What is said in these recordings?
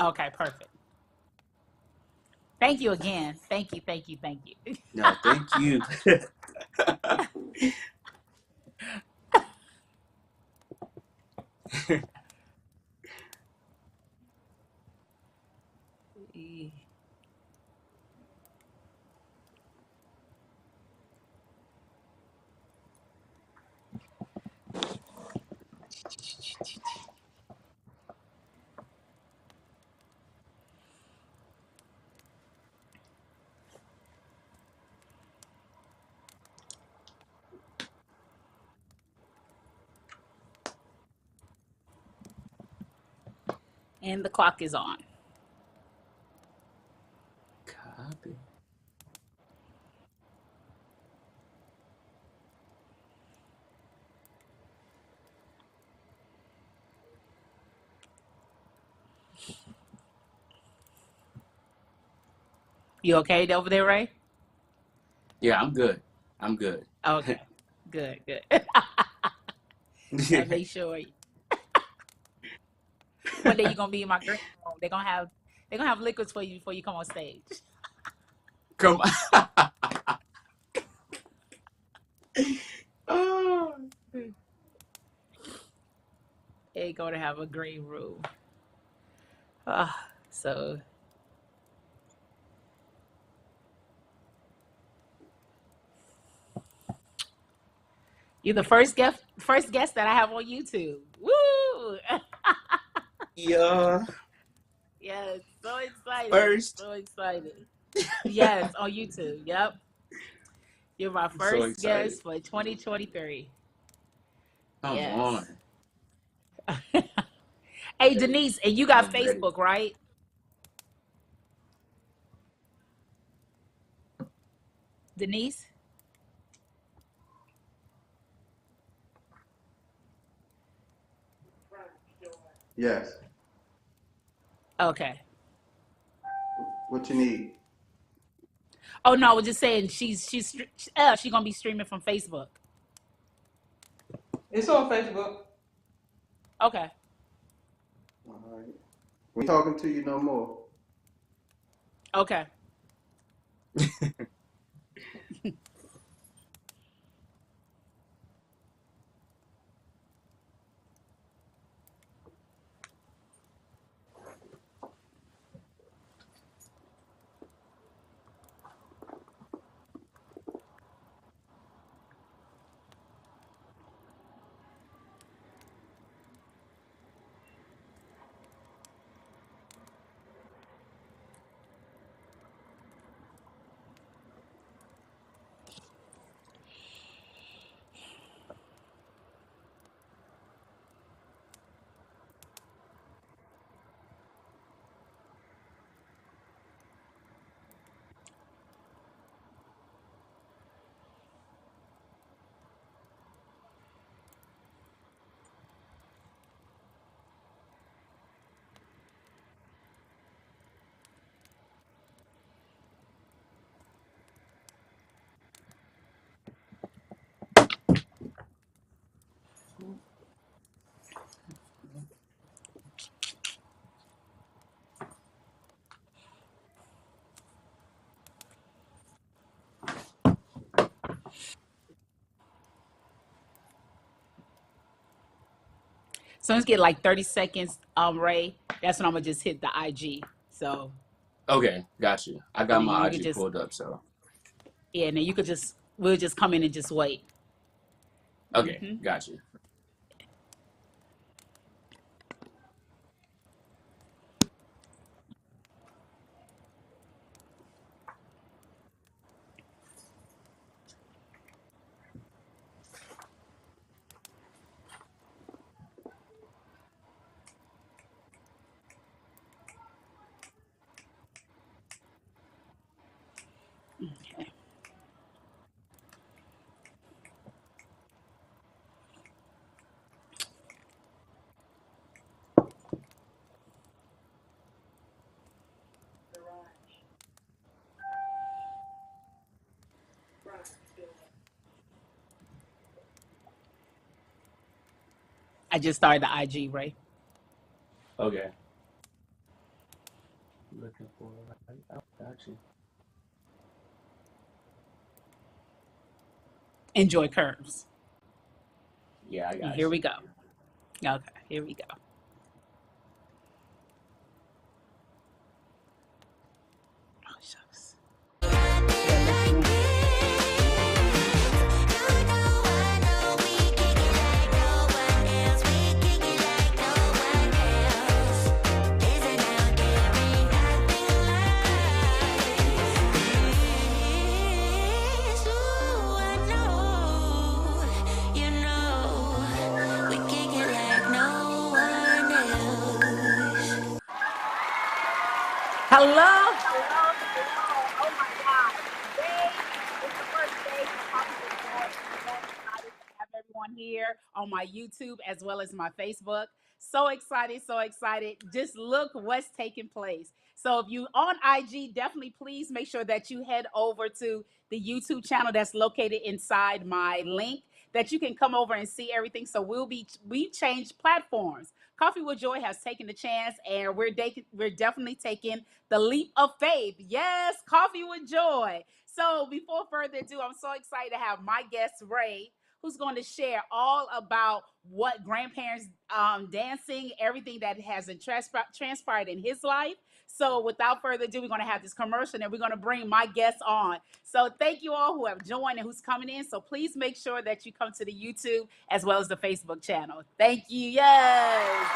Okay, perfect. Thank you again. Thank you, thank you, thank you. No, thank you. And the clock is on. Copy. You okay over there, Ray? Yeah, I'm good. I'm good. Okay. Good, good. Gotta make sure. One day you're gonna be in my green room. They're gonna have liquids for you before you come on stage. Come on. Oh. They're gonna have a green room. So you're the first guest that I have on YouTube. Woo! Yeah. Yes, so excited. First. So excited. Yes, on YouTube. Yep. You're my I'm so first excited. guest for 2023. Come Yes. on. Hey, Denise, and you got I'm ready. Facebook, right? Denise? Yes. Okay. What you need? Oh no, I was just saying she's gonna be streaming from Facebook. It's on Facebook. Okay. All right. We ain't talking to you no more. Okay. So let's get like 30 seconds, Ray. That's when I'm gonna just hit the IG. So Okay, got you. I and got then my you could IG just pulled up, so yeah, and then you could just we'll just come in and just wait. okay, Hmm. got you. Okay. I just started the IG, Ray. Okay. Looking for right. Oh, got you. Enjoy curves. Yeah, I got Here we you. go. Okay, here we go. Oh, shucks. Yeah, let's go. Hello, hello, hello. Oh my God. Today is the first day for Coffee with Joy. I'm so excited to have everyone here on my YouTube as well as my Facebook. So excited, so excited. Just look what's taking place. So if you on IG, definitely please make sure that you head over to the YouTube channel that's located inside my link that you can come over and see everything. So we changed platforms. Coffee with Joy has taken the chance, and we're definitely taking the leap of faith. Yes, Coffee with Joy. So before further ado, I'm so excited to have my guest Ray, who's going to share all about what grandparents dancing, everything that has been transpired in his life. So without further ado, we're going to have this commercial and we're going to bring my guests on. So thank you all who have joined and who's coming in. So please make sure that you come to the YouTube as well as the Facebook channel. Thank you. Yes.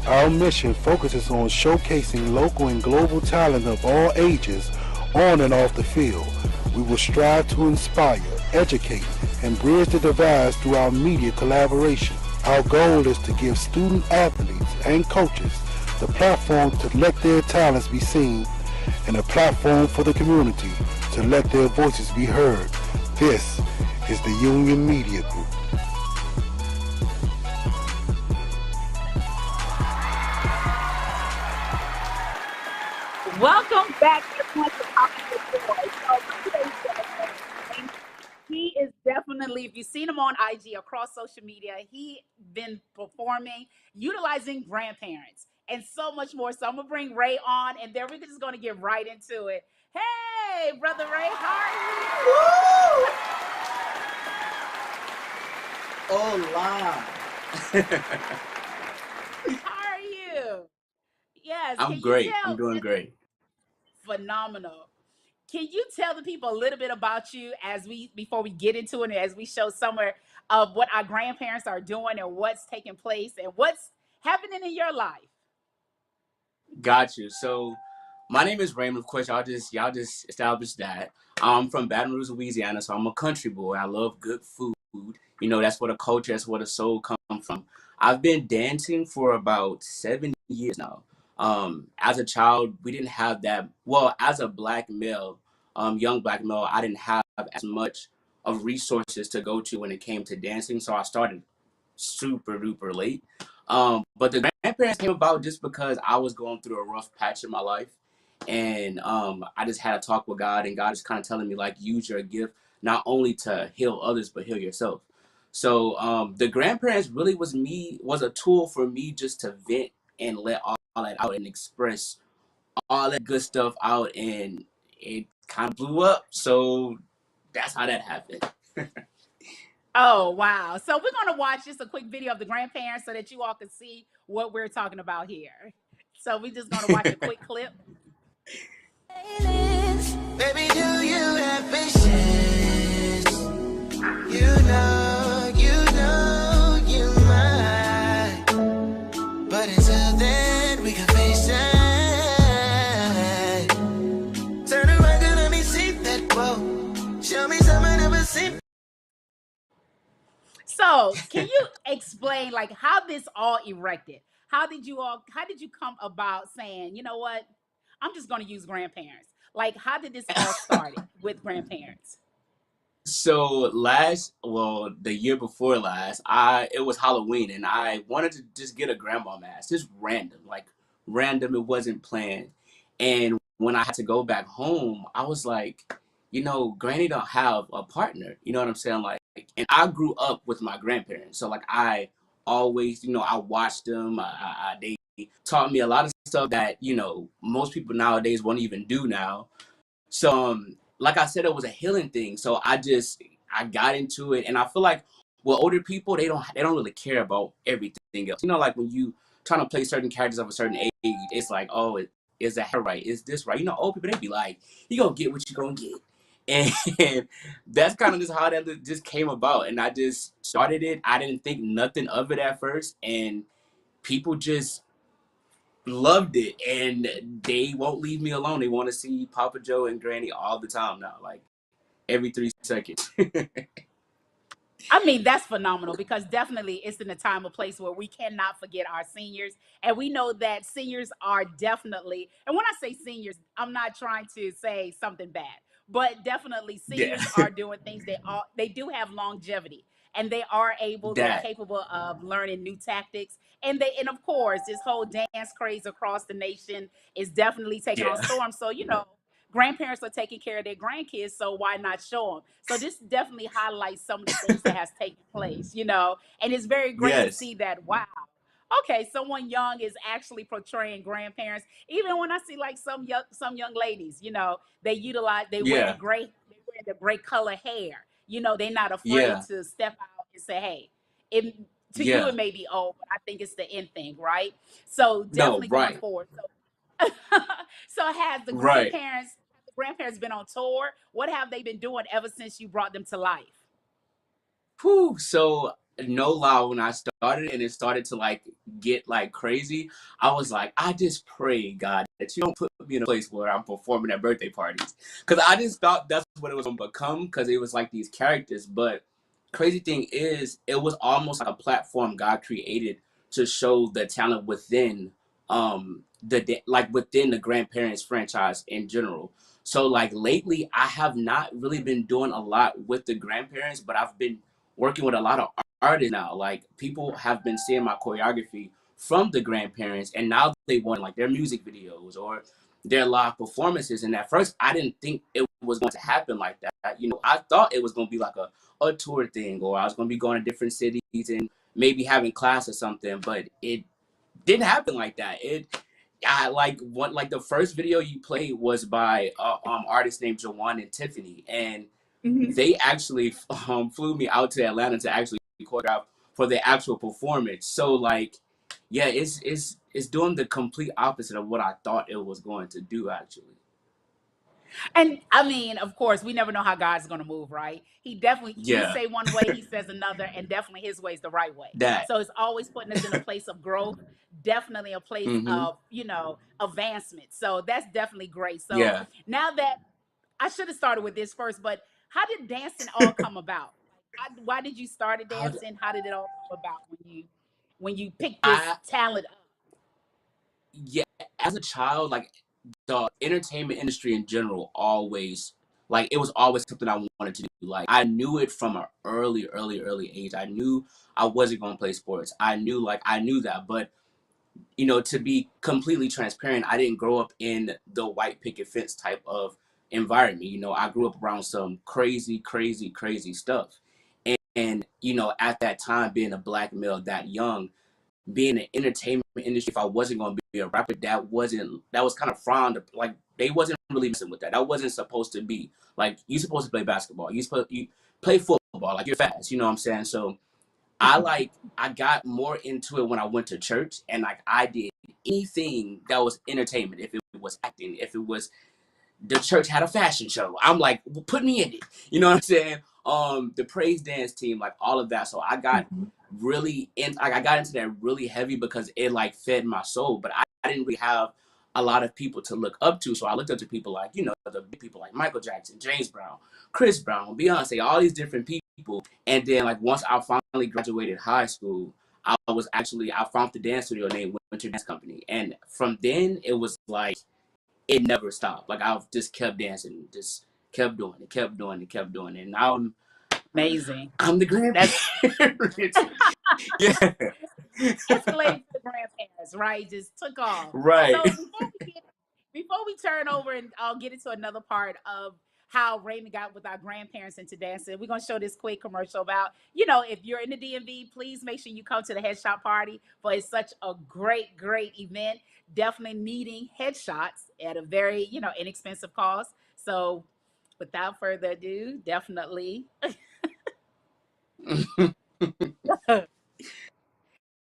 Our mission focuses on showcasing local and global talent of all ages on and off the field. We will strive to inspire, educate, and bridge the divides through our media collaboration. Our goal is to give student athletes and coaches the platform to let their talents be seen and a platform for the community to let their voices be heard. This is the Union Media Group. Welcome back, everyone, to Coffee with Joy. So, my today's guest, he is definitely, if you've seen him on IG across social media, he been performing, utilizing grandparents, and so much more. So, I'm gonna bring Ray on, and then we're just gonna get right into it. Hey, brother Ray, how Woo! Hola. are you? How are you? Yes, I'm can you great. I'm tell? doing great. Phenomenal. Can you tell the people a little bit about you as we before we get into it and as we show somewhere of what our grandparents are doing and what's taking place and what's happening in your life? Got you. So, my name is Raymond. Of course, y'all just established that. I'm from Baton Rouge, Louisiana, so I'm a country boy. I love good food. You know, that's where the culture, that's where the soul come from. I've been dancing for about 7 years now. As a child, we didn't have that. Well, as a black male, young black male, I didn't have as much of resources to go to when it came to dancing. So I started super duper late. But the grandparents came about just because I was going through a rough patch in my life. And I just had a talk with God, and God is kind of telling me, like, use your gift not only to heal others, but heal yourself. So the grandparents really was a tool for me just to vent and let all that out and express all that good stuff out. And it kind of blew up. So that's how that happened. Oh, wow. So we're going to watch just a quick video of the grandparents so that you all can see what we're talking about here. So we're just going to watch a quick clip. Baby, do you have patience? You might. But until then, we can face it. Turn around and let me see that whoa. Show me something I never seen. So can you explain like how this all erected? How did you come about saying, you know what? I'm just going to use grandparents. Like, how did this all started with grandparents? So well, the year before last, it was Halloween, and I wanted to just get a grandma mask, just random, like random. It wasn't planned, and when I had to go back home, I was like, Granny don't have a partner. You know what I'm saying? Like, and I grew up with my grandparents, so like I always, I watched them. They taught me a lot of stuff that most people nowadays won't even do now. So, like I said, it was a healing thing. So I got into it, and I feel like with older people, they don't really care about everything else. Like when you trying to play certain characters of a certain age, it's like, oh, is that right? Is this right? Old people, they be like, you gonna get what you gonna get. And that's kind of just how that just came about. And I just started it. I didn't think nothing of it at first, and people just loved it, and they won't leave me alone. They want to see Papa Joe and Granny all the time now, like every 3 seconds. I mean, that's phenomenal because definitely it's in a time or place where we cannot forget our seniors. And we know that seniors are definitely, and when I say seniors, I'm not trying to say something bad, but definitely Yeah. seniors are doing things. They do have longevity and they're That. capable of learning new tactics. And of course, this whole dance craze across the nation is definitely taking on Yeah. storm. So, grandparents are taking care of their grandkids, so why not show them? So this definitely highlights some of the things that has taken place, and it's very great to Yes. see that. Wow, okay, someone young is actually portraying grandparents. Even when I see like some young ladies, they wearing Yeah. the gray color hair. They're not afraid Yeah. to step out and say, hey, it, to you Yeah. it may be old, but I think it's the end thing, right? So No. definitely going Right. forward. So has Right. the grandparents been on tour? What have they been doing ever since you brought them to life? Whew. So no lie, when I started and it started to like get like crazy, I was like, I just pray, God, that you don't put me in a place where I'm performing at birthday parties. Cause I just thought that's what it was gonna become, because it was like these characters. But crazy thing is, it was almost like a platform God created to show the talent within like within the grandparents franchise in general. So like lately I have not really been doing a lot with the grandparents, but I've been working with a lot of artists now. Like people have been seeing my choreography from the grandparents, and now they want like their music videos or their live performances. And at first, I didn't think it was going to happen like that. I thought it was going to be like a tour thing, or I was going to be going to different cities and maybe having class or something. But it didn't happen like that. I like the first video you played was by artist named Jawan and Tiffany, and Mhm. they actually flew me out to Atlanta to actually choreograph for the actual performance. So like, yeah, it's doing the complete opposite of what I thought it was going to do actually. And I mean, of course, we never know how God's going to move, right? We Yeah, say one way, he says another, and definitely his way is the right way. that. So it's always putting us in a place of growth, definitely a place Hmm. of, advancement. So that's definitely great. So Yeah. now that I should have started with this first, but how did dancing all come about? Why did you start How d- dancing? How did it all come about when you picked this I talent up? Yeah, as a child, like the entertainment industry in general always, like it was always something I wanted to do. Like I knew it from an early age. I knew I wasn't going to play sports. I knew that. But to be completely transparent, I didn't grow up in the white picket fence type of environment. I grew up around some crazy, crazy, crazy stuff. And at that time, being a black male that young, being in the entertainment industry, if I wasn't going to be a rapper, that was kind of frowned. Like they wasn't really messing with that. That wasn't supposed to be. Like you supposed to play basketball. You play football. football. Like you're fast, you know what I'm saying? So I got more into it when I went to church, and like I did anything that was entertainment. If it was acting, if it was the church had a fashion show, I'm like, well, put me in it. You know what I'm saying? The praise dance team, like all of that. So I got Mhm. really in. Like I got into that really heavy because it like fed my soul. But I didn't really have a lot of people to look up to. So I looked up to people like the big people like Michael Jackson, James Brown, Chris Brown, Beyonce, all these different people. And then like once I finally graduated high school, I found the dance studio named Winter Dance Company, and from then it was like it never stopped. Like I've just kept dancing, just kept doing it, kept doing it, kept doing it. And now Amazing. I'm the That's grandparent. Yeah. escalated to the grandparents, right? Just took off. Right. So before we turn over and I'll get into another part of how Raymond got with our grandparents into dancing, we're gonna show this quick commercial about, if you're in the DMV, please make sure you come to the headshot party for it's such a great, great event. Definitely needing headshots at a very, inexpensive cost. So without further ado, definitely.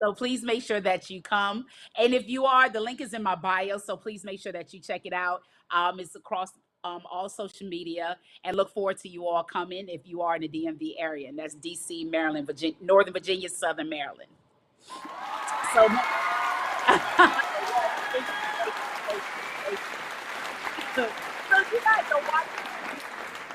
So please make sure that you come. And if you are, the link is in my bio. So please make sure that you check it out. It's across all social media, and look forward to you all coming if you are in the DMV area. And that's DC, Maryland, Virginia, Northern Virginia, Southern Maryland. So, yes, thank you, thank you, thank you, thank you. So if you guys are watching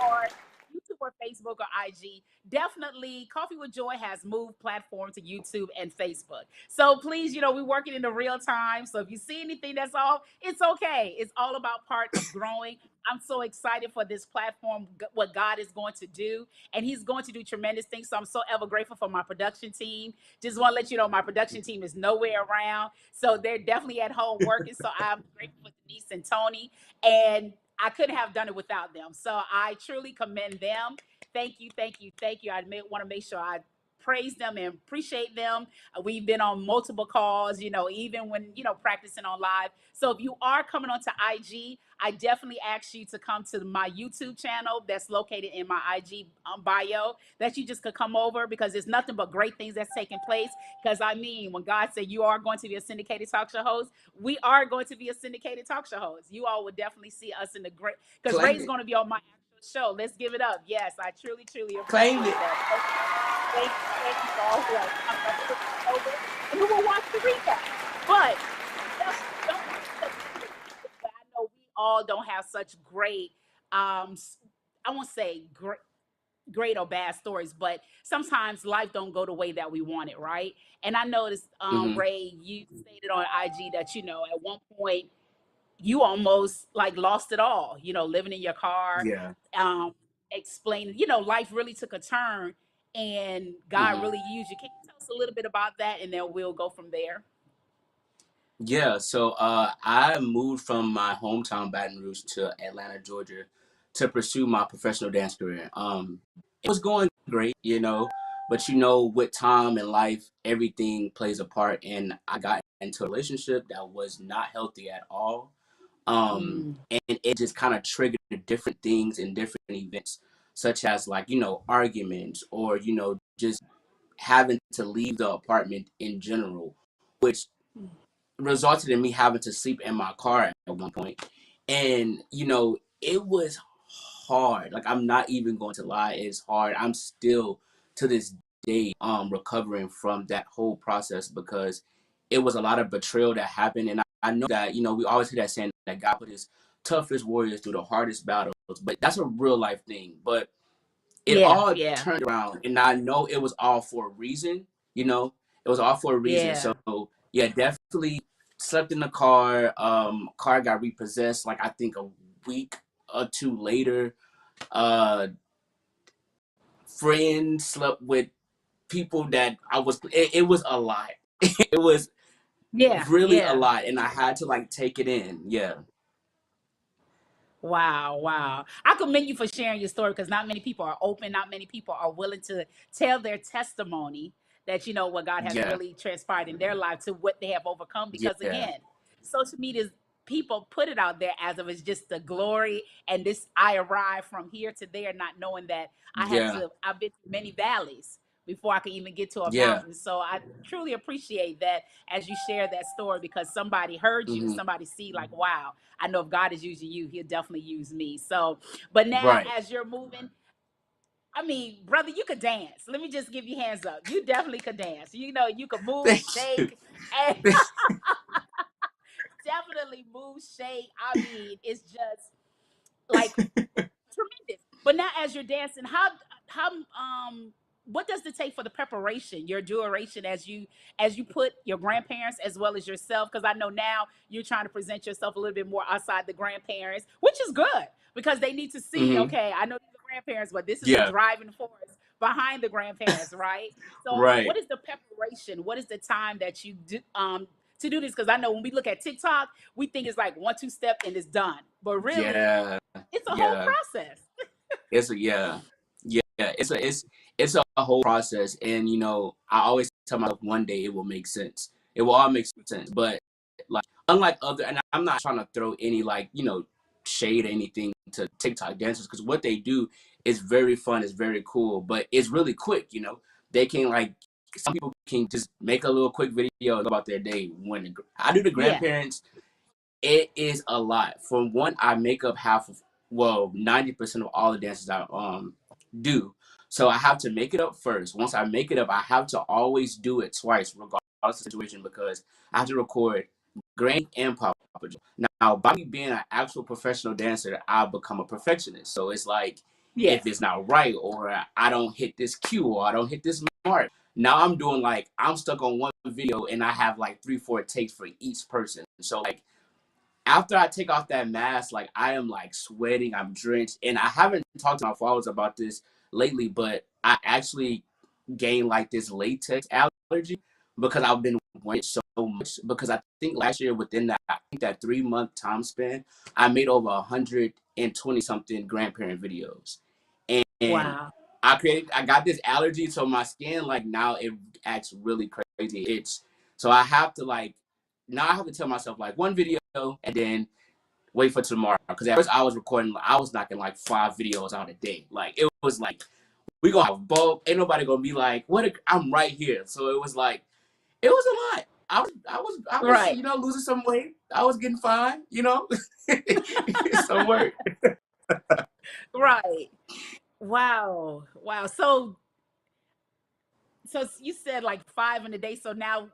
on YouTube or Facebook or IG, definitely Coffee with Joy has moved platform to YouTube and Facebook. So please, we're working in the real time. So if you see anything that's off, it's okay. It's all about part of growing. I'm so excited for this platform, what God is going to do, and He's going to do tremendous things. So I'm so ever grateful for my production team. Just want to let you know, my production team is nowhere around, so they're definitely at home working. So I'm grateful for Denise and Tony, and I couldn't have done it without them. So I truly commend them. Thank you, thank you, thank you. I want to make sure I praise them and appreciate them. We've been on multiple calls, even when, practicing on live. So if you are coming onto IG, I definitely ask you to come to my YouTube channel that's located in my IG bio, that you just could come over, because there's nothing but great things that's taking place. Because when God said you are going to be a syndicated talk show host, we are going to be a syndicated talk show host. You all would definitely see us in the great, because Claim Ray's it. going to be on my actual show. Let's give it up. Yes, I truly, truly Claim appreciate it. that. Thank you for all who are coming up to the over and who will watch the recap. But don't I know we all don't have such great, I won't say great or bad stories, but sometimes life don't go the way that we want it, right? And I noticed, Hmm. Ray, you stated on IG that at one point you almost like lost it all. Living in your car, Yeah. explaining. Life really took a turn, and God Hmm. really used you. Can you tell us a little bit about that, and then we'll go from there? Yeah. So I moved from my hometown Baton Rouge to Atlanta, Georgia, to pursue my professional dance career. It was going great, but with time and life, everything plays a part, and I got into a relationship that was not healthy at all. Mm, And it just kind of triggered different things and different events, such as like arguments, or just having to leave the apartment in general, which resulted in me having to sleep in my car at one point. And it was hard. Like I'm not even going to lie, it's hard. I'm still to this day recovering from that whole process, because it was a lot of betrayal that happened. And I know that we always hear that saying that God put his toughest warriors through the hardest battles, but that's a real life thing. But it yeah, all yeah, turned around, and I know it was all for a reason. It was all for a reason. yeah, So yeah, definitely slept in the car. Car got repossessed like I think a week or two later. uh Friends slept with people that it was a lot. It was yeah, really a yeah. lot, and I had to like take it in. Yeah. Wow, wow. I commend you for sharing your story, because not many people are open, not many people are willing to tell their testimony, that what God has Yeah. really transpired in their life, to what they have overcome. Because Yeah. again, social media people put it out there as if it's just the glory and this I arrived from here to there, not knowing that Yeah. I've been through many valleys before I could even get to a Yeah. mountain. So I truly appreciate that as you share that story, because somebody heard you, Hmm. somebody see like, wow, I know if God is using you, he'll definitely use me. So, but now Right. as you're moving, I mean, brother, you could dance. Let me just give you hands up. You definitely could dance. You know, you could move, Thank you. shake, and definitely move, shake. I mean, it's just like tremendous. But now as you're dancing, how what does it take for the preparation, your duration as you put your grandparents as well as yourself? Because I know now you're trying to present yourself a little bit more outside the grandparents, which is good because they need to see, Hmm. okay, I know these are grandparents, but this is the Yeah. driving force behind the grandparents, right? So what Right. is the preparation? What is the time that you do to do this? Because I know when we look at TikTok, we think it's like one, two step and it's done. But really, Yeah. it's a whole Yeah. process. It's a yeah. Yeah. It's a whole process, and I always tell myself one day it will make sense. It will all make sense, but like unlike other, and I'm not trying to throw any like shade or anything to TikTok dancers, because what they do is very fun, it's very cool, but it's really quick. They can like some people can just make a little quick video about their day. When I do the Yeah. grandparents, it is a lot. For one, I make up half of, well, 90% of all the dances I do. So I have to make it up first. Once I make it up, I have to always do it twice, regardless of the situation, because I have to record Granny and Papa Joe. Now, by me being an actual professional dancer, I become a perfectionist. So it's like, if Yes. it's not right, or I don't hit this cue, or I don't hit this mark, now I'm doing like, I'm stuck on one video and I have like 3, 4 takes for each person. So like, after I take off that mask, like I am like sweating, I'm drenched, and I haven't talked to my followers about this lately, but I actually gained like this latex allergy because I've been wearing it so much. Because I think last year, within that 3 month time span, I made over 120 something grandparent videos, and Wow. I got this allergy, so my skin like now it acts really crazy. So I have to like now I have to tell myself like one video and then wait for tomorrow. Because at first I was recording, I was knocking like 5 videos out a day. Like it was like we gonna have bulk. Ain't nobody gonna be like, I'm right here. So it was like it was a lot. I was Right. losing some weight. I was getting fine. It's some work. Right. Wow. Wow. So you said like five in a day. So now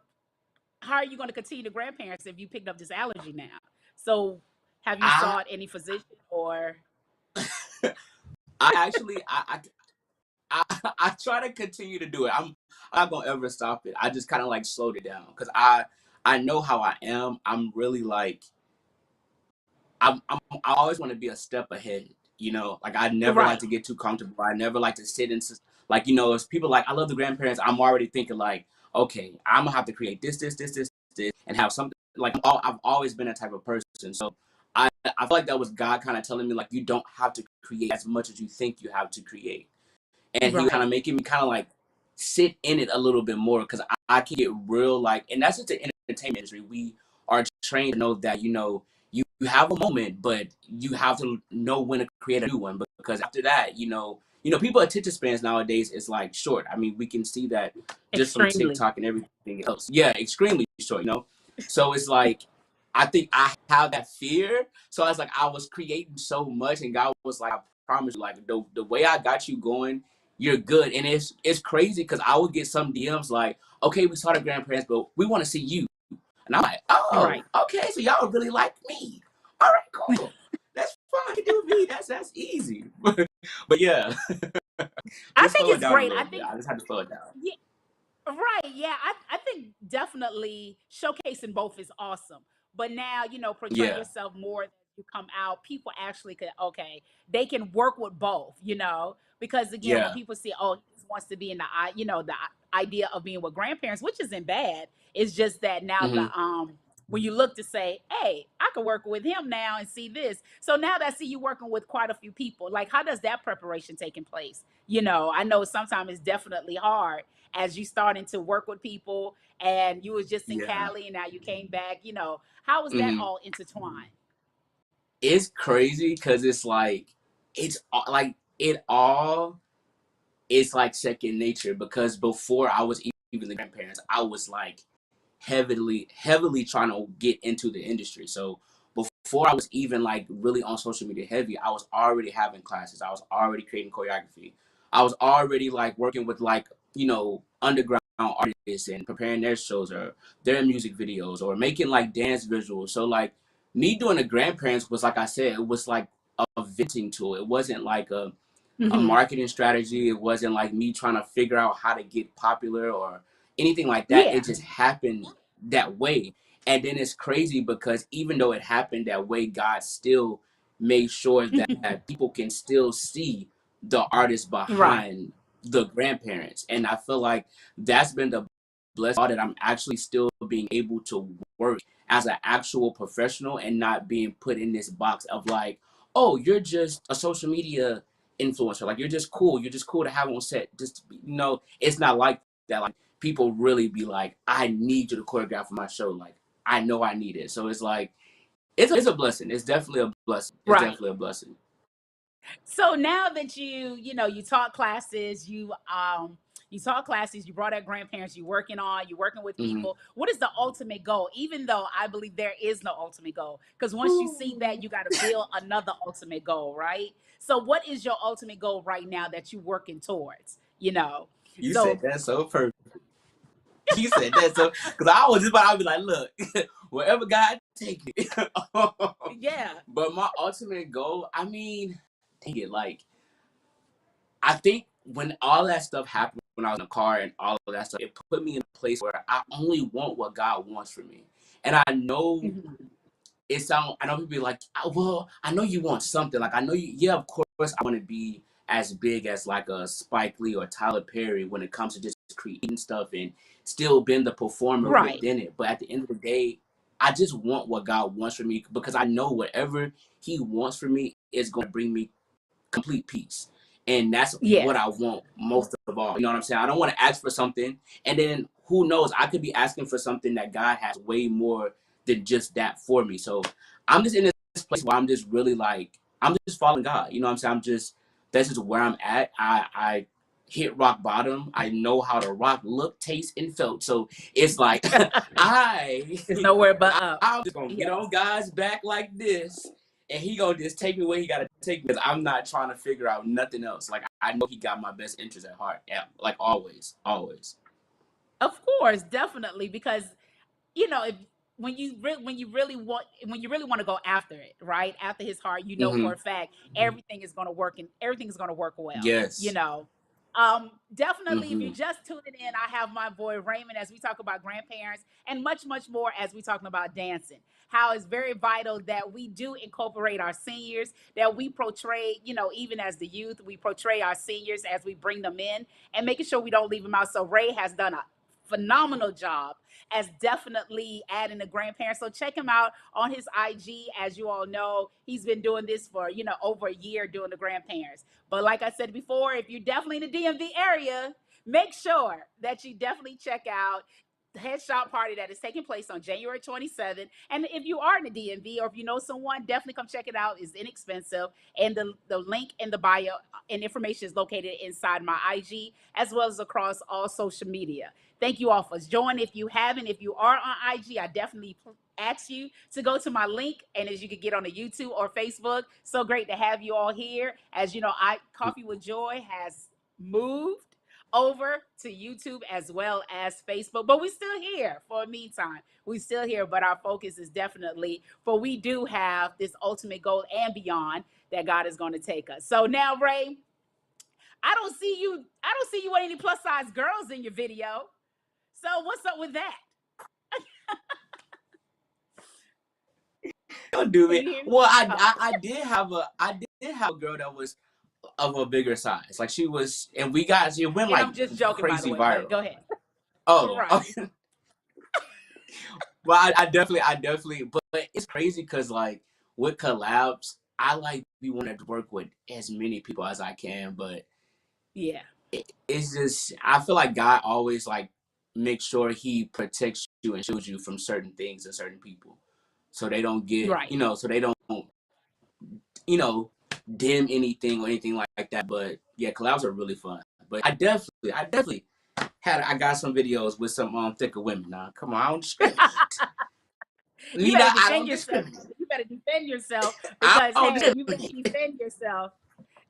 how are you going to continue the grandparents if you picked up this allergy now? So have you I sought any physician or I actually I try to continue to do it. I'm not gonna ever stop it. I just kind of like slowed it down because I know how I am. I'm really like I always want to be a step ahead. Like I never like right. to get too comfortable. I never like to sit in like as people like I love the grandparents. I'm already thinking like, okay, I'm gonna have to create this, and have something like I've always been that type of person. So I feel like that was God kind of telling me like you don't have to create as much as you think you have to create, and he was kind Right. of making me kind of like sit in it a little bit more because I can get real like, and that's just the entertainment industry. We are trained to know that you have a moment, but you have to know when to create a new one because after that, people attention spans nowadays is like short. I mean, we can see that just from Extremely. TikTok and everything else. Yeah, extremely short. So it's like I think I have that fear. So I was like, I was creating so much, and God was like, I promise you, like the way I got you going, you're good. And it's crazy because I would get some DMs like, okay, we saw the grandparents, but we want to see you. And I'm like, oh, Right. okay, so y'all really like me. All right, cool. That's fine. You do me. That's easy. But yeah, I just think slow it it's down a great. little bit. I just had to slow it down. Yeah, right. Yeah. I think definitely showcasing both is awesome. But now, portraying Yeah, yourself more as you come out, people actually could, okay, they can work with both, because again, when yeah. people see, oh, he just wants to be in the idea of being with grandparents, which isn't bad. It's just that now Hmm. when you look to say, hey, I can work with him now and see this. So now that I see you working with quite a few people, like how does that preparation taking place? I know sometimes it's definitely hard as you starting to work with people and you was just in Yeah. Cali and now you came back, how was that Hmm. all intertwined? It's crazy because it's like it all is like second nature because before I was even the grandparents, I was like heavily trying to get into the industry. So before I was even like really on social media heavy, I was already having classes. I was already creating choreography. I was already like working with like, underground artists and preparing their shows or their music videos or making like dance visuals. So like me doing the grandparents was, like I said, it was like a venting tool. It wasn't like a Hmm. marketing strategy. It wasn't like me trying to figure out how to get popular or anything like that. Yeah. It just happened that way. And then it's crazy because even though it happened that way, God still made sure that people can still see the artist Right. behind the grandparents. And I feel like that's been the blessing that I'm actually still being able to work as an actual professional and not being put in this box of like, oh, you're just a social media influencer. Like you're just cool. You're just cool to have on set. Just it's not like that. Like people really be like, I need you to choreograph for my show. Like I know I need it. So it's like it's a blessing. It's definitely a blessing. It's Right. definitely a blessing. So now that you taught classes, you taught classes, you brought out grandparents, you're working with Hmm. people. What is the ultimate goal? Even though I believe there is no ultimate goal, because once you see that, you got to build another ultimate goal, right? So what is your ultimate goal right now that you're working towards? You said So that so perfect. You said that so because I was just about to be like, look, wherever God take it. yeah. But my ultimate goal, I mean, dang it, like I think when all that stuff happened when I was in the car and all of that stuff, it put me in a place where I only want what God wants for me. And I know Mhm. I know people be like, well, I know you want something. Like I know you, yeah, of course I want to be as big as like a Spike Lee or Tyler Perry when it comes to just creating stuff and still being the performer Right. within it. But at the end of the day, I just want what God wants for me because I know whatever He wants for me is going to bring me complete peace. And that's what Yes. I want most of all. You know what I'm saying? I don't want to ask for something and then who knows, I could be asking for something that God has way more than just that for me. So I'm just in this place where I'm just really like, I'm just following God. You know what I'm saying? That's just where I'm at. I hit rock bottom. I know how to rock, look, taste, and felt. So it's like I There's nowhere but up. I'm just gonna get Yes. on God's back like this, and He gonna just take me where He gotta take me. Because I'm not trying to figure out nothing else. Like I know He got my best interest at heart. Yeah, like always, always. Of course, definitely, because if when you really want to go after it, right after his heart, for Hmm. a fact everything is going to work and everything is going to work well. you Yes. know Definitely, if Hmm. you just tuning in, I have my boy Raymond as we talk about grandparents and much more as we talking about dancing, how it's very vital that we do incorporate our seniors, that we portray, even as the youth, we portray our seniors as we bring them in and making sure we don't leave them out. So Ray has done a phenomenal job as definitely adding the grandparents. So check him out on his IG. As you all know, he's been doing this for, over a year doing the grandparents. But like I said before, if you're definitely in the DMV area, make sure that you definitely check out the headshot party that is taking place on January 27th. And if you are in the DMV or if you know someone, definitely come check it out. It's inexpensive. And the link in the bio and information is located inside my IG as well as across all social media. Thank you all for joining. If you haven't, if you are on IG, I definitely ask you to go to my link, and as you can get on the YouTube or Facebook. So great to have you all here. As you know, I Coffee with Joy has moved over to YouTube as well as Facebook, but we're still here for a meantime. We're still here, but our focus is definitely for we do have this ultimate goal and beyond that God is going to take us. So now, Ray, I don't see you with any plus size girls in your video. So what's up with that? Don't do Can it. you hear me? Well, Oh, I did have a girl that was of a bigger size. Like she was, and we got it went and like I'm just joking, by the crazy way, but go viral. ahead. Oh, Right. Well, I definitely, but it's crazy because like with collabs, I like we want to work with as many people as I can, but Yeah. it's just I feel like God always like makes sure He protects you and shields you from certain things and certain people, so they don't get Right. so they don't you know dim anything or anything like that. But yeah, collabs are really fun. But I definitely I got some videos with some thicker women. Now, come on, I don't discriminate. You You know, better I defend don't yourself. discriminate. You better defend yourself I because don't hey, you better discriminate. defend yourself.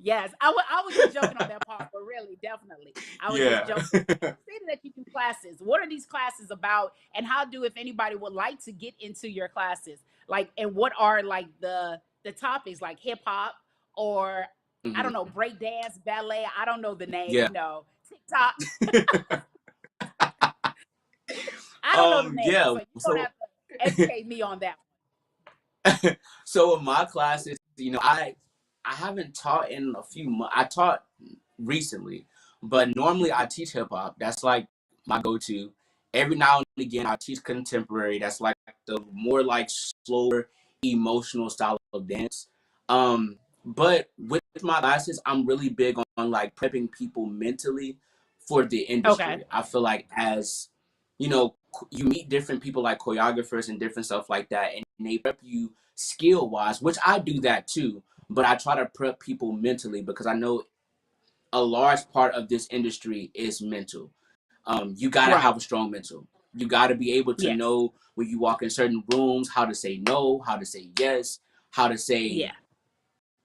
Yes, I was just joking on that part, but really, definitely, I was just Yeah. joking. Say that you do classes. What are these classes about, and how do if anybody would like to get into your classes, like, and what are like the topics, like hip hop or I don't know, Mhm. break dance, ballet. I don't know the name. Yeah. TikTok. I don't know the name, Yeah. so you're gonna have to educate me on that. So in my classes, I haven't taught in a few months. I taught recently, but normally I teach hip hop. That's like my go-to. Every now and again, I teach contemporary. That's like the more like slower, emotional style of dance. But with my classes, I'm really big on like prepping people mentally for the Okay. industry. I feel like as you know, you meet different people like choreographers and different stuff like that, and they prep you skill wise, which I do that too. But I try to prep people mentally because I know a large part of this industry is mental. You got to Right. have a strong mental. You got to be able to Yes. know when you walk in certain rooms how to say no, how to say yes, how to say Yeah.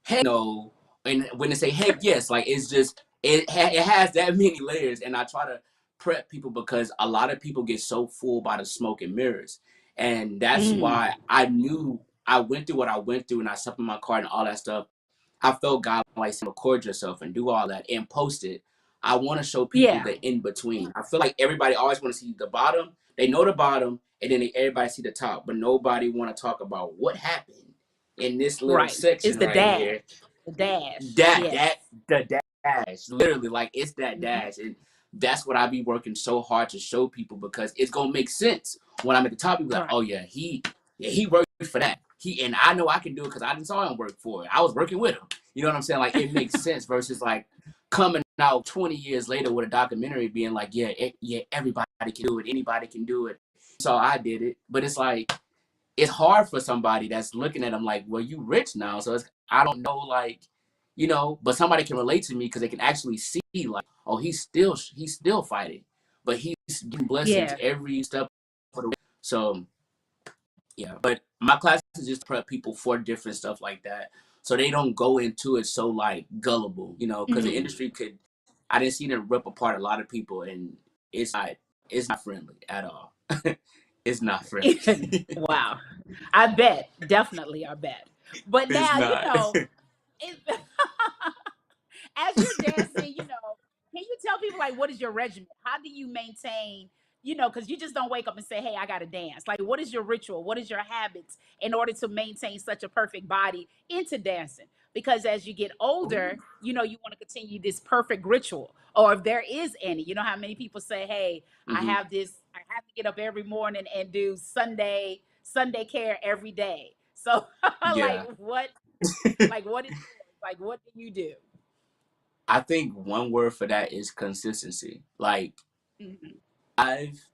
heck no, and when they say heck yes, like it's just it has that many layers, and I try to prep people because a lot of people get so fooled by the smoke and mirrors, and that's Mm. why I knew I went through what I went through, and I slept in my car and all that stuff. I felt God like record yourself and do all that and post it. I want to show people Yeah. the in between. I feel like everybody always want to see the bottom. They know the bottom, and then everybody see the top, but nobody want to talk about what happened in this little Right. It's section the right dash. here. The dash. that Yes. that the dash, literally, like it's that Mhm. dash, and that's what I be working so hard to show people because it's gonna make sense when I'm at the top. People like, Right. oh he worked for that. And I know I can do it because I didn't saw him work for it. I was working with him. You know what I'm saying? Like it makes sense versus like coming out 20 years later with a documentary being like, yeah, everybody can do it. Anybody can do it. So I did it, but it's like it's hard for somebody that's looking at them like, well, you rich now, so I don't know, like, but somebody can relate to me because they can actually see, like, oh, he's still fighting, but he's getting blessings Yeah. every step of the way. So yeah, but my class is just prep people for different stuff like that, so they don't go into it so like gullible, because the Mhm. industry could. I didn't see them rip apart a lot of people, and it's not friendly at all. It's not friendly. Wow. I bet. Definitely, I bet. But It's now, not. it, as you're dancing, can you tell people like what is your regimen? How do you maintain, because you just don't wake up and say, hey, I gotta dance. Like, what is your ritual? What is your habits in order to maintain such a perfect body into dancing? Because as you get older, you want to continue this perfect ritual. Or if there is any, you know how many people say, hey, Hmm. I have to get up every morning and do Sunday care every day. So like Yeah. what is yours? Like what do you do? I think one word for that is consistency. Like Mhm. I've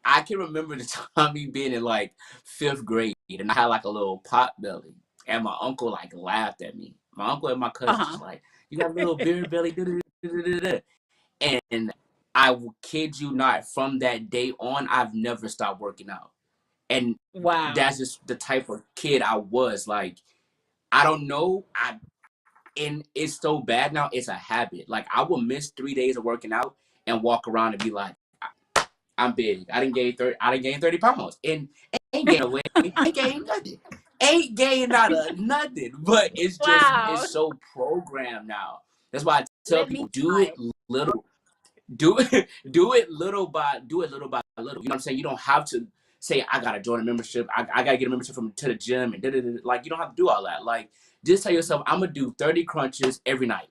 I can remember the time me being in like fifth grade and I had like a little pot belly and my uncle like laughed at me. My uncle and my cousins Uh-huh. was like, you got a little beer belly, da-da-da-da-da-da. And I will kid you not, from that day on, I've never stopped working out. And Wow. that's just the type of kid I was. Like, I don't know. And it's so bad now, it's a habit. Like I will miss 3 days of working out and walk around and be like, I'm big. I didn't gain 30 pounds. And ain't gain away. Ain't gain nothing. Ain't gain not a nothing. But it's Wow. so programmed now. That's why I tell Let me people do try it it. little. Do it little by little. You know what I'm saying? You don't have to say I gotta join a membership. I gotta get a membership to the gym and da-da-da-da. Like you don't have to do all that. Like just tell yourself I'm gonna do 30 crunches every night.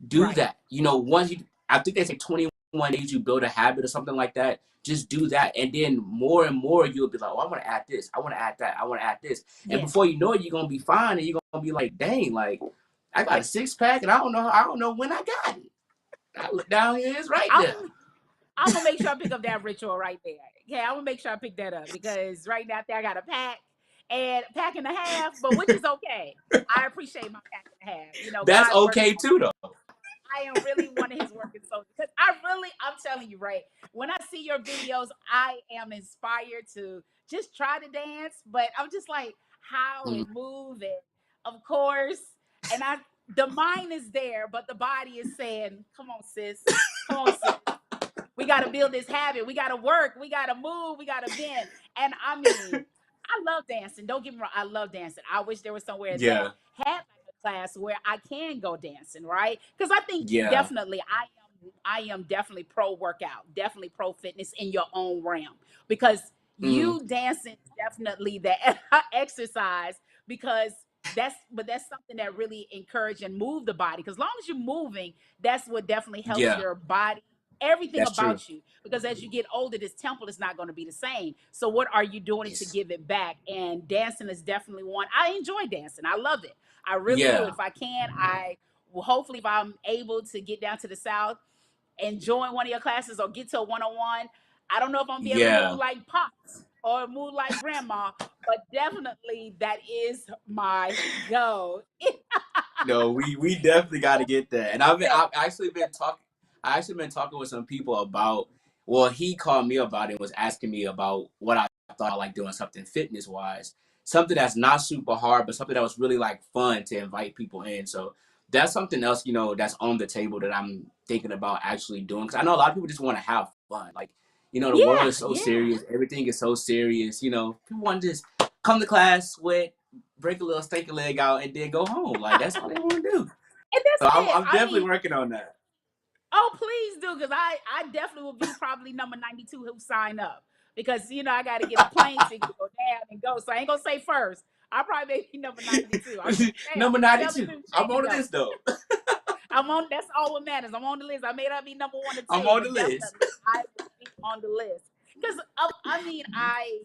Do Right. that. Once I think they say 21 one days you build a habit or something like that, just do that. And then more and more you'll be like, oh, I want to add this. I want to add that. I want to add this. And Yeah. before you know it, you're going to be fine. And you're going to be like, dang, like I got a 6-pack and I don't know when I got it. I look down here, it's right I'm there. I'm gonna make sure I pick up that ritual right there. Yeah, I'm gonna make sure I pick that up because right now I got a pack and a half, but which is okay. I appreciate my pack and a half. You know, That's God's working okay on too, though. I am really one of his working soldiers because I'm telling you, Ray, when I see your videos, I am inspired to just try to dance, but I'm just like how Mm. it moves, and of course, and the mind is there, but the body is saying, "Come on, sis, come on, sis." We got to build this habit. We got to work. We got to move. We got to bend. And I mean, I love dancing. Don't get me wrong. I love dancing. I wish there was somewhere that Yeah. had like a class where I can go dancing, right? Because I think Yeah. definitely I am definitely pro workout, definitely pro fitness in your own realm because Mm. you dancing is definitely the exercise because that's something that really encourage and move the body because as long as you're moving, that's what definitely helps Yeah. your body everything That's true. about you because as you get older this temple is not going to be the same, so what are you doing to Yes. give it back? And dancing is definitely one. I enjoy dancing. I love it. I really do. Yeah. If I can, I will hopefully if I'm able to get down to the south and join one of your classes or get to a one-on-one. I don't know if I'm gonna be able to move Yeah. like Pops or move like Grandma, but definitely that is my goal. No, we definitely got to get that. And Okay. I've actually been talking. I actually been talking with some people about. Well, he called me about it and was asking me about what I thought I like doing something fitness wise, something that's not super hard, but something that was really like fun to invite people in. So that's something else, that's on the table that I'm thinking about actually doing. Because I know a lot of people just want to have fun. Like, the world Yeah, is so yeah. serious. Everything is so serious. People want to just come to class, sweat, break a little stinky leg out, and then go home. Like that's all they want to do. And So that's it. I'm I definitely mean, working on that. oh, please do, because I definitely will be probably number 92 who sign up. Because I gotta get a plane ticket to go down and go. So I ain't gonna say first. I'll probably be number 92. I'm just saying, Number tell me 92. who's I'm ready to on the go. list though. I'm on. That's all what matters. I'm on the list. I may not be number one or I'm two, on the but list. definitely I will be on the list. Because I mean, I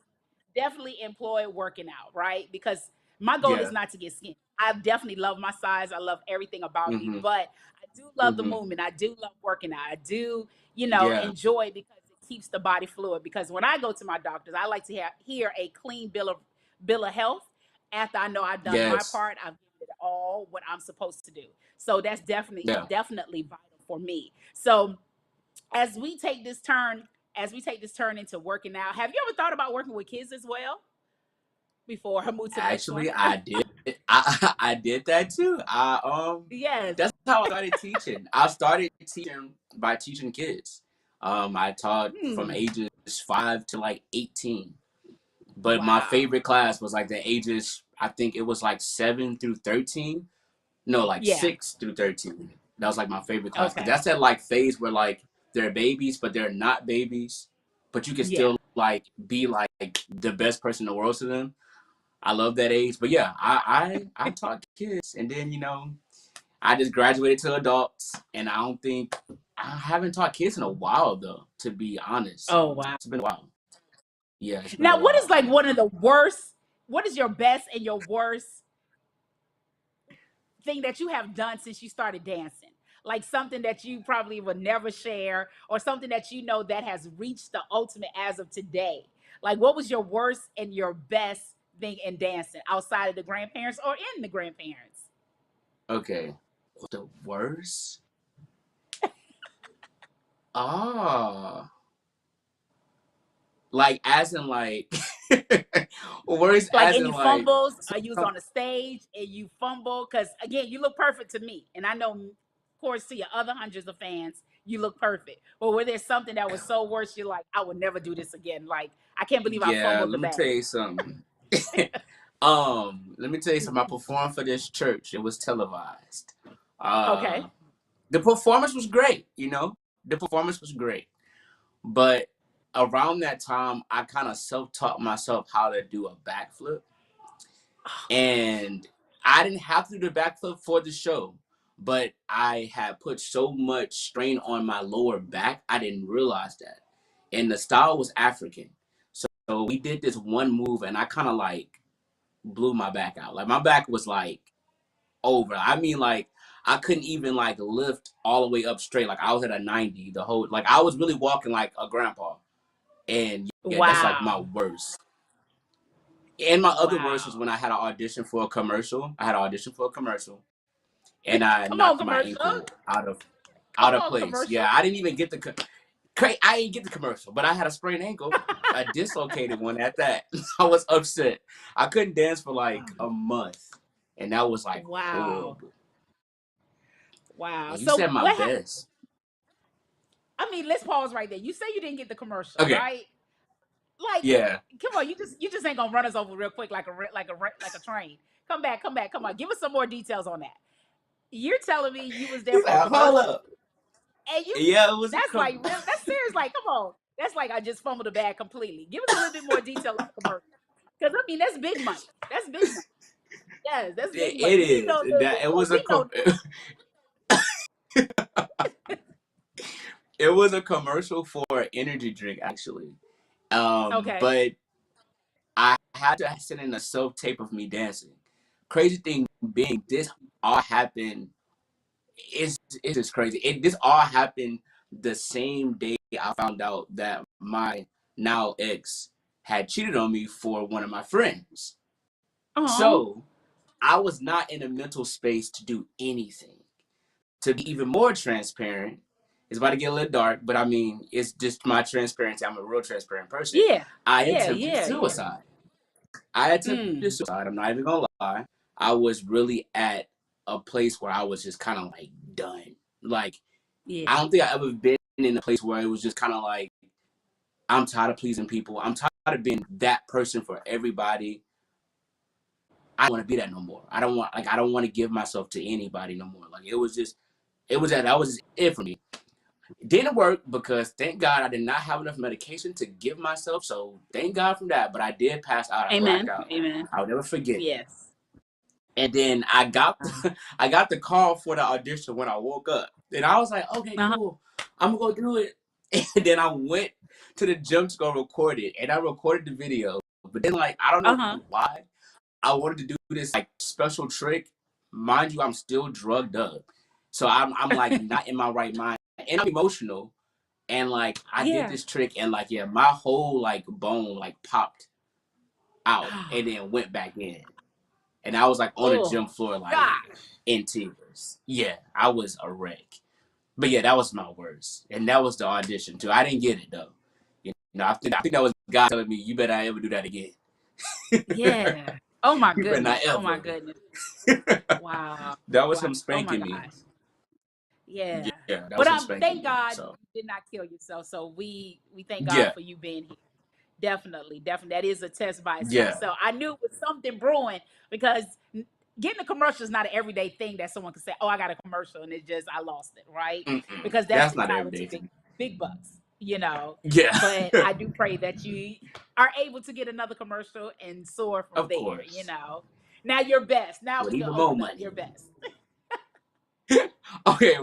definitely employ working out, right? Because my goal is Yeah. not to get skinny. I definitely love my size. I love everything about me, Mhm. but I do love the Mhm. movement. I do love working out. I do, Yeah. enjoy because it keeps the body fluid. Because when I go to my doctors, I like to hear a clean bill of health. After I know I've done my Yes. part, I've given it all what I'm supposed to do. So that's Yeah. definitely vital for me. So as we take this turn, into working out, have you ever thought about working with kids as well before I move to the next one? Actually, I did. I did that too. Yes. That's how I started teaching. I started teaching by teaching kids. I taught from Hmm. ages 5 to like 18. But my Wow. favorite class was like the ages, I think it was like 7 through 13. No, like Yeah. 6 through 13. That was like my favorite class because Okay. that's that like phase where like they're babies, but they're not babies. But you can Yeah. still like be like the best person in the world to them. I love that age. But yeah, I taught kids, and then I just graduated to adults, and I haven't taught kids in a while though. To be honest, Oh wow. it's been a while. Yeah, it's been a Now, what is while. like one of the worst? What is your best and your worst thing that you have done since you started dancing? Like something that you probably would never share, or something that that has reached the ultimate as of today. Like, what was your worst and your best thing in dancing outside of the grandparents or in the grandparents? Okay, the worst. Ah, like as in like worst Like as any in like fumbles? Are you was some, on the stage and you fumble? Because again, you look perfect to me, and I know, of course, to your other hundreds of fans, you look perfect. But were there something that was so worse, you're like, I would never do this again? Like, I can't believe I yeah, fumbled the let me bag. tell you something. Let me tell you something. I performed for this church. It was televised. Okay. Uh, the performance was great. The performance was great. But around that time, I kind of self-taught myself how to do a backflip, and I didn't have to do the backflip for the show. but I had put so much strain on my lower back, I didn't realize that. And the style was African. So we did this one move and I kind of like blew my back out. Like my back was like over. I mean, like I couldn't even like lift all the way up straight. Like I was at a 90 the whole, like I was really walking like a grandpa. And yeah, that's like my Wow. worst. And my other worst was Wow. when I had an audition for a commercial. I had an audition for a commercial and I Come on, knocked my commercial. ankle Come out of on, place. commercial. Yeah, I didn't even get the I didn't get the commercial, but I had a sprained ankle, a dislocated one at that. I was upset. I couldn't dance for like a month, and that was like Wow. horrible. Wow. And you So said my what happened? best. I mean, let's pause right there. You say you didn't get the commercial, Okay. right? Like, Yeah. come on, you just ain't gonna run us over real quick like a train. Come back, come back, come on. Give us some more details on that. You're telling me you was there He's for a like, hold commercial, up. and you Yeah, it was a that's like real. That's serious. Like, come on, that's like I just fumbled the bag completely. Give us a little bit more detail on the commercial, because I mean that's big money. That's big money. Yes, that's big money. It We need to know is a little that bit more. We know. it was a commercial for an energy drink actually. Okay. But I had to send in a self tape of me dancing. Crazy thing being, this all happened. It's just crazy. This all happened the same day I found out that my now ex had cheated on me for one of my friends. Oh. So I was not in a mental space to do anything. To be even more transparent, it's about to get a little dark, but I mean, it's just my transparency. I'm a real transparent person. Yeah. I Yeah. attempted Yeah. Yeah. suicide. I attempted Mm. suicide. I'm not even gonna lie. I was really at a place where I was just kind of like done. Like Yeah. I don't think I ever been in a place where it was just kind of like I'm tired of pleasing people. I'm tired of being that person for everybody. I don't want to be that no more. I don't want to give myself to anybody no more. Like that was just it for me. It didn't work because thank God I did not have enough medication to give myself. So thank God for that. But I did pass out. I blacked Amen. out. Amen. I'll never forget. Yes. And then I got the call for the audition when I woke up. And I was like, okay, Uh huh. cool. I'm gonna go do it. And then I went to the gym to go record it. And I recorded the video. But then like I don't Uh know huh. why I wanted to do this like special trick. Mind you, I'm still drugged up. So I'm like not in my right mind. And I'm emotional. And like I did Yeah. this trick and like yeah, my whole like bone like popped out and then went back in. And I was like on the gym Oh floor, like God. in tears. Yeah, I was a wreck. But yeah, that was my worst, and that was the audition too. I didn't get it though. You know, I think that was God telling me, "You better not ever do that again. Yeah. Oh my You better not goodness. Oh my ever." goodness. Wow. That was Wow. him Oh my spanking me. gosh. Yeah. Yeah, that But was him spanking thank me. God So you did not kill yourself. So we thank God yeah, for you being here. Definitely, definitely. That is a test by itself. yeah, So I knew it was something brewing because getting a commercial is not an everyday thing that someone can say, "Oh, I got a commercial," and it just I lost it, right? mm-mm. Because that's That's not an entitled everyday to thing. big bucks, you know. Yeah, But I do pray that you are able to get another commercial and soar from of there, you course. know. Now your best. Now With we can even more open up money. your best. Okay,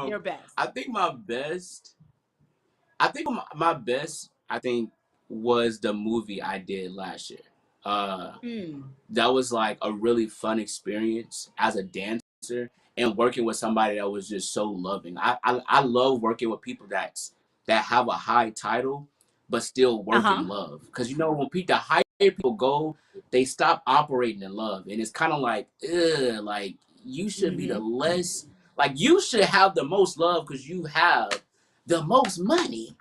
Your best. I think my best. I think my best. I think was the movie I did last year. Uh, Mm. that was like a really fun experience as a dancer and working with somebody that was just so loving. I love working with people that have a high title but still work Uh-huh. in love. Because you know when the higher people go, they stop operating in love, and it's kind of like, ugh, like you should be the Mm-hmm. less, like you should have the most love because you have the most money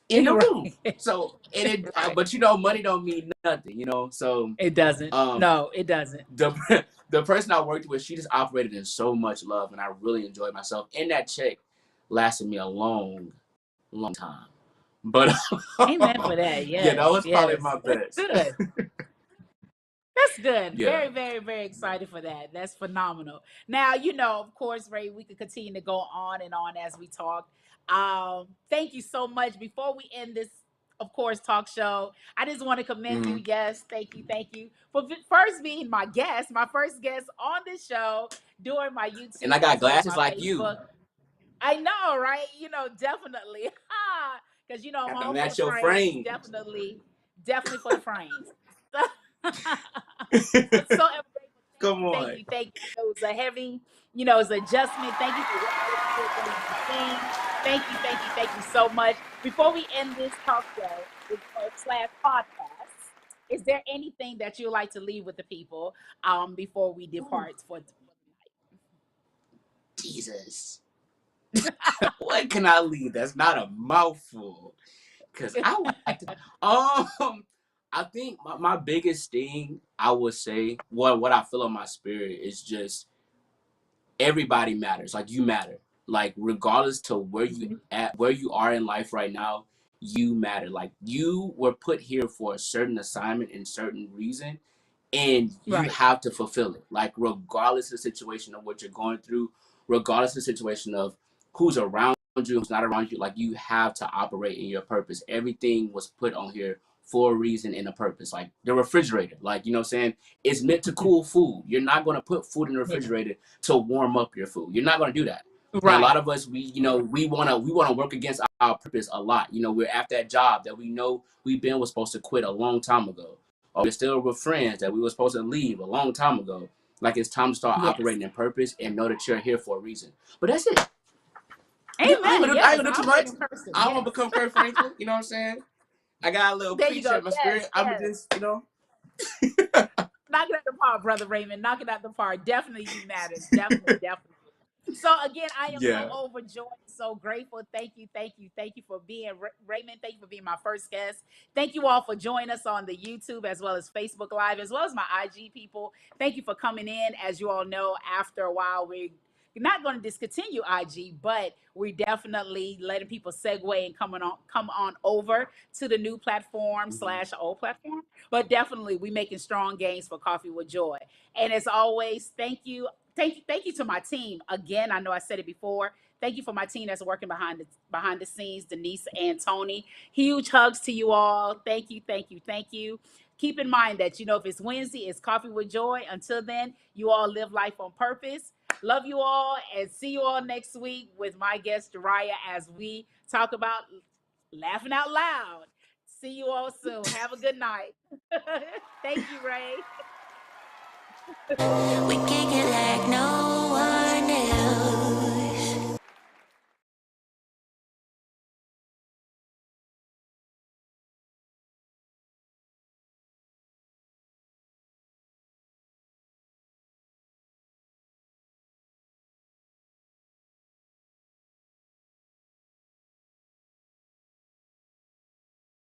in the You're room. right. So and Right. but you know money don't mean nothing, you know. So It doesn't. um No, it doesn't. the the person I worked with, she just operated in so much love, and I really enjoyed myself. And that check lasted me a long time. But Amen for that. yeah, that Yes, was probably yes. my That's best. good. That's good. Yeah, Very, very, very excited for that. That's phenomenal. Now, of course, Ray, we could continue to go on and on as we talk. Thank you so much. Before we end this of course, talk show. I just want to commend you. Mhm. Yes, thank you for first being my guest, my first guest on this show, doing my And I YouTube got as well as glasses my like you. Facebook. I know, right? Definitely. Because I'm Got to all for the match your frames. frames. Definitely for the frames. But so ever grateful. Come on. Thank you. I know it was a heavy, it's adjustment. Thank you for all that you are doing behind the scenes. Thank you so much. Before we end this talk show slash podcast, is there anything that you would like to leave with the people before we depart for the Jesus. What can I leave? That's not a mouthful. Cause night? I would like to. I think my biggest thing I would say, what I feel in my spirit is just everybody matters. Like you matter. Like regardless to where you are in life right now, you matter. Like you were put here for a certain assignment and certain reason, and you Right. have to fulfill it. Like regardless of the situation of what you're going through, regardless of the situation of who's around you, who's not around you, like you have to operate in your purpose. Everything was put on here for a reason and a purpose. Like the refrigerator, like you know what I'm saying, it's meant to cool food. You're not gonna put food in the Yeah. refrigerator to warm up your food. You're not gonna do that. And a Right. lot of us, we wanna work against our purpose a lot. We're at that job that we know was supposed to quit a long time ago, or we're still with friends that we were supposed to leave a long time ago. Like it's time to start Yes. operating in purpose and know that you're here for a reason. But that's it. Amen. I ain't Yes. gonna do too much. Operating person. I don't wanna Yes. become Kurt Franklin. You know what I'm saying? I got a little There you preacher go. in my Yes. spirit. I'ma Yes. just, Knock it out the park, brother Raymond. Knock it out the park. Definitely, you matter. Definitely, definitely. So again, I am so yeah. overjoyed, so grateful. Thank you for being Raymond. Thank you for being my first guest. Thank you all for joining us on the YouTube as well as Facebook Live, as well as my IG people. Thank you for coming in. As you all know, after a while, we're not going to discontinue IG, but we're definitely letting people segue and come on over to the new platform Mhm. slash old platform. But definitely, we making strong gains for Coffee with Joy. And as always, thank you to my team. Again, I know I said it before. Thank you for my team that's working behind the scenes, Denise and Tony. Huge hugs to you all. Thank you. Keep in mind that if it's Wednesday, it's Coffee with Joy. Until then, you all live life on purpose. Love you all and see you all next week with my guest Jariah as we talk about laughing out loud. See you all soon. Have a good night. Thank you, Ray. We kick it like no